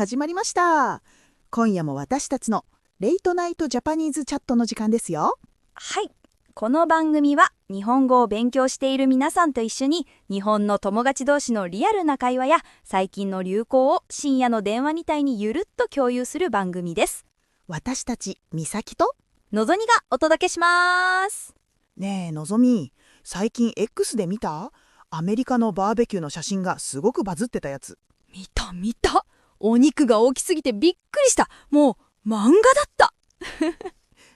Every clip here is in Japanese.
始まりました。今夜も私たちのレイトナイトジャパニーズチャットの時間ですよ。はい。この番組は日本語を勉強している皆さんと一緒に日本の友達同士のリアルな会話や最近の流行を深夜の電話みたいにゆるっと共有する番組です。私たち美咲とのぞみがお届けします。ねえのぞみ、最近 X で見た？アメリカのバーベキューの写真がすごくバズってたやつ。見た。お肉が大きすぎてびっくりした。もう漫画だった。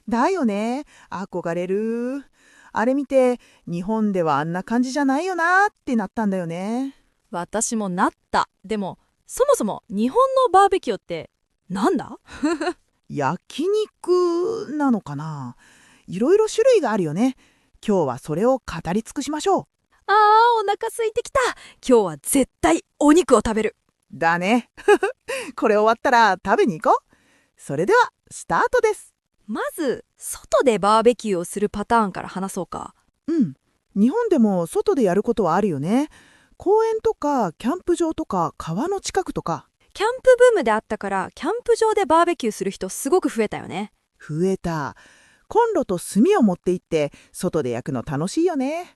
だよね、憧れる。あれ見て日本ではあんな感じじゃないよなってなったんだよね。私もなった。でもそもそも日本のバーベキューってなんだ？焼肉なのかな。いろいろ種類があるよね。今日はそれを語り尽くしましょう。お腹空いてきた。今日は絶対お肉を食べる。だね。これ終わったら食べに行こう。それではスタートです。まず外でバーベキューをするパターンから話そうか。日本でも外でやることはあるよね。公園とかキャンプ場とか川の近くとか。キャンプブームであったからキャンプ場でバーベキューする人すごく増えたよね。増えた。コンロと炭を持って行って外で焼くの楽しいよね。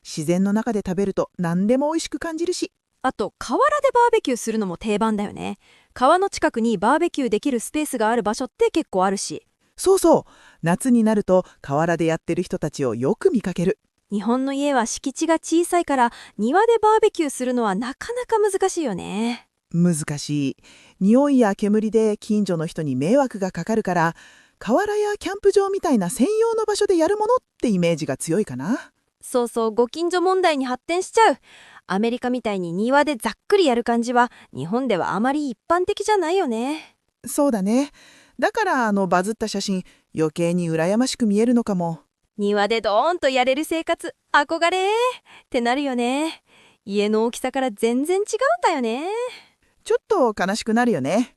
自然の中で食べると何でも美味しく感じるし。あと河原でバーベキューするのも定番だよね。川の近くにバーベキューできるスペースがある場所って結構あるし。そうそう。夏になると河原でやってる人たちをよく見かける。日本の家は敷地が小さいから庭でバーベキューするのはなかなか難しいよね。難しい。匂いや煙で近所の人に迷惑がかかるから、河原やキャンプ場みたいな専用の場所でやるものってイメージが強いかな。そうそう、ご近所問題に発展しちゃう。アメリカみたいに庭でざっくりやる感じは日本ではあまり一般的じゃないよね。そうだね。だからバズった写真、余計に羨ましく見えるのかも。庭でドーンとやれる生活、憧れってなるよね。家の大きさから全然違うんだよね。ちょっと悲しくなるよね。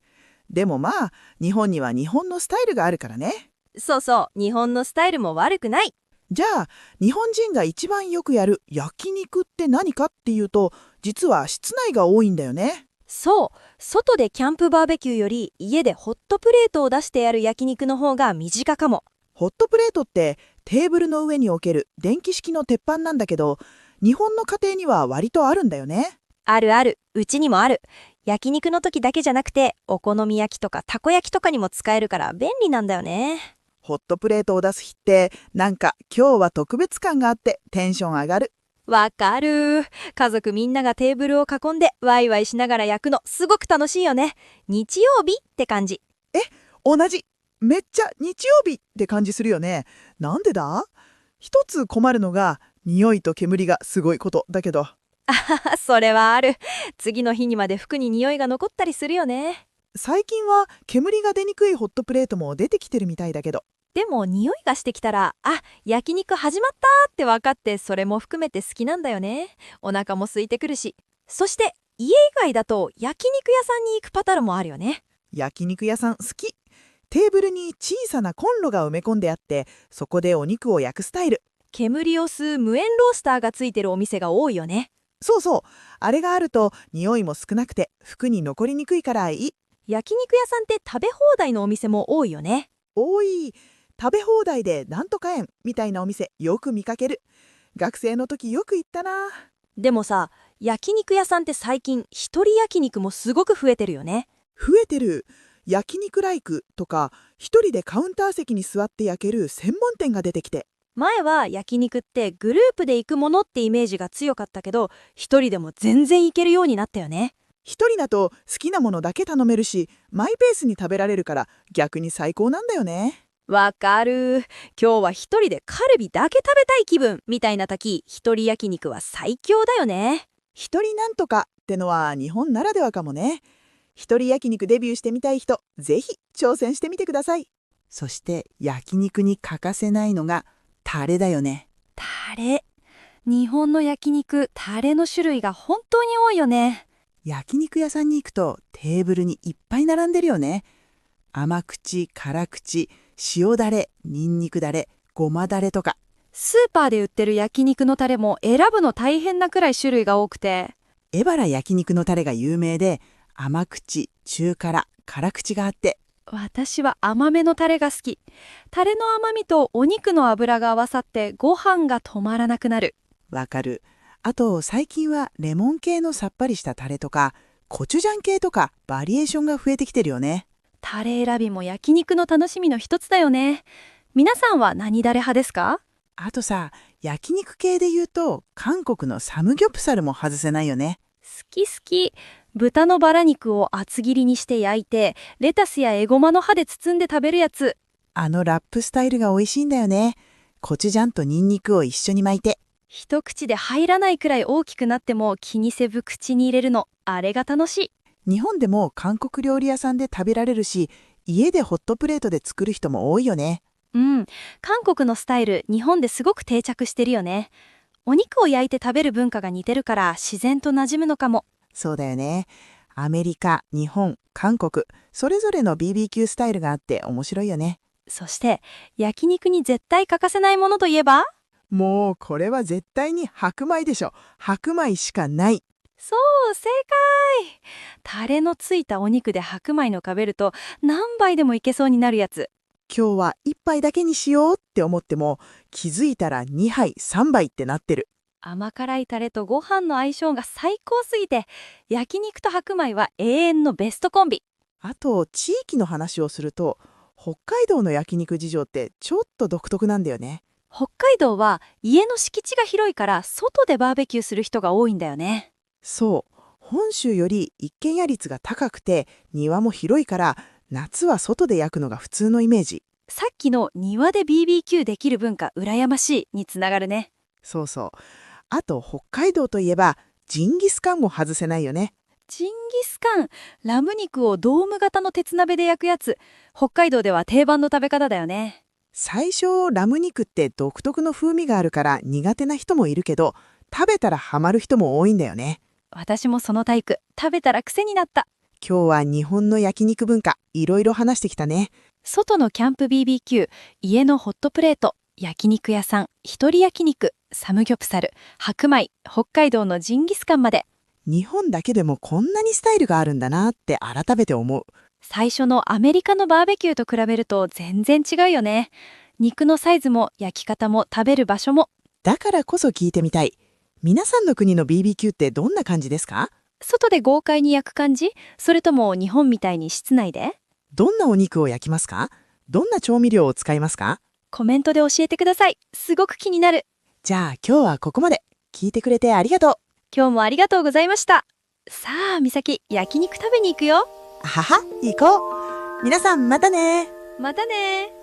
でもまあ、日本には日本のスタイルがあるからね。そうそう、日本のスタイルも悪くない。じゃあ、日本人が一番よくやる焼肉って何かっていうと、実は室内が多いんだよね。そう、外でキャンプバーベキューより家でホットプレートを出してやる焼肉の方が身近かも。ホットプレートってテーブルの上に置ける電気式の鉄板なんだけど、日本の家庭には割とあるんだよね。あるある、うちにもある。焼肉の時だけじゃなくてお好み焼きとかたこ焼きとかにも使えるから便利なんだよね。ホットプレートを出す日ってなんか今日は特別感があってテンション上がる。わかる。家族みんながテーブルを囲んでワイワイしながら焼くのすごく楽しいよね。日曜日って感じ。同じ。めっちゃ日曜日って感じするよね。なんでだ？一つ困るのが匂いと煙がすごいことだけど。それはある。次の日にまで服に匂いが残ったりするよね。最近は煙が出にくいホットプレートも出てきてるみたいだけど。でも匂いがしてきたら、焼肉始まったって分かって、それも含めて好きなんだよね。お腹も空いてくるし。そして家以外だと焼肉屋さんに行くパターンもあるよね。焼肉屋さん好き。テーブルに小さなコンロが埋め込んであって、そこでお肉を焼くスタイル。煙を吸う無煙ロースターがついてるお店が多いよね。そうそう。あれがあると匂いも少なくて服に残りにくいからいい。焼肉屋さんって食べ放題のお店も多いよね。多い。食べ放題でなんとか円みたいなお店よく見かける。学生の時よく行ったな。でもさ、焼肉屋さんって最近一人焼肉もすごく増えてるよね。増えてる。焼肉ライクとか一人でカウンター席に座って焼ける専門店が出てきて。前は焼肉ってグループで行くものってイメージが強かったけど、一人でも全然行けるようになったよね。一人だと好きなものだけ頼めるし、マイペースに食べられるから逆に最高なんだよね。わかる。今日は一人でカルビだけ食べたい気分みたいな時、一人焼肉は最強だよね。一人なんとかってのは日本ならではかもね。一人焼肉デビューしてみたい人、ぜひ挑戦してみてください。そして焼肉に欠かせないのがタレだよね。タレ。日本の焼肉、タレの種類が本当に多いよね。焼肉屋さんに行くとテーブルにいっぱい並んでるよね。甘口、辛口、塩だれ、ニンニクだれ、ごまだれとか。スーパーで売ってる焼肉のタレも選ぶの大変なくらい種類が多くて。エバラ焼肉のタレが有名で、甘口、中辛、辛口があって。私は甘めのタレが好き。タレの甘みとお肉の脂が合わさってご飯が止まらなくなる。わかる。あと最近はレモン系のさっぱりしたタレとかコチュジャン系とかバリエーションが増えてきてるよね。タレ選びも焼肉の楽しみの一つだよね。皆さんは何タレ派ですか？あとさ、焼肉系で言うと韓国のサムギョプサルも外せないよね。好き好き。豚のバラ肉を厚切りにして焼いて、レタスやエゴマの葉で包んで食べるやつ。あのラップスタイルが美味しいんだよね。コチュジャンとニンニクを一緒に巻いて。一口で入らないくらい大きくなっても気にせず口に入れるの、あれが楽しい。日本でも韓国料理屋さんで食べられるし、家でホットプレートで作る人も多いよね。うん、韓国のスタイル、日本ですごく定着してるよね。お肉を焼いて食べる文化が似てるから自然と馴染むのかも。そうだよね。アメリカ、日本、韓国、それぞれの BBQ スタイルがあって面白いよね。そして焼肉に絶対欠かせないものといえば、もうこれは絶対に白米でしょ。白米しかない。そう、正解。タレのついたお肉で白米の食べると何杯でもいけそうになるやつ。今日は1杯だけにしようって思っても気づいたら2杯3杯ってなってる。甘辛いタレとご飯の相性が最高すぎて、焼肉と白米は永遠のベストコンビ。あと地域の話をすると北海道の焼肉事情ってちょっと独特なんだよね。北海道は家の敷地が広いから外でバーベキューする人が多いんだよね。そう。本州より一軒家率が高くて庭も広いから夏は外で焼くのが普通のイメージ。さっきの庭で BBQ できる文化羨ましいにつながるね。そうそう。あと北海道といえばジンギスカンも外せないよね。ジンギスカン、ラム肉をドーム型の鉄鍋で焼くやつ。北海道では定番の食べ方だよね。最初ラム肉って独特の風味があるから苦手な人もいるけど、食べたらハマる人も多いんだよね。私もそのタイプ。食べたら癖になった。今日は日本の焼肉文化いろいろ話してきたね。外のキャンプ BBQ、家のホットプレート、焼肉屋さん、一人焼肉、サムギョプサル、白米、北海道のジンギスカンまで。日本だけでもこんなにスタイルがあるんだなって改めて思う。最初のアメリカのバーベキューと比べると全然違うよね。肉のサイズも焼き方も食べる場所も。だからこそ聞いてみたい。皆さんの国の BBQ ってどんな感じですか？外で豪快に焼く感じ？それとも日本みたいに室内で？どんなお肉を焼きますか？どんな調味料を使いますか？コメントで教えてください。すごく気になる。じゃあ今日はここまで。聞いてくれてありがとう。今日もありがとうございました。さあ、美咲、焼肉食べに行くよ。はは、行こう。皆さんまたね。またね。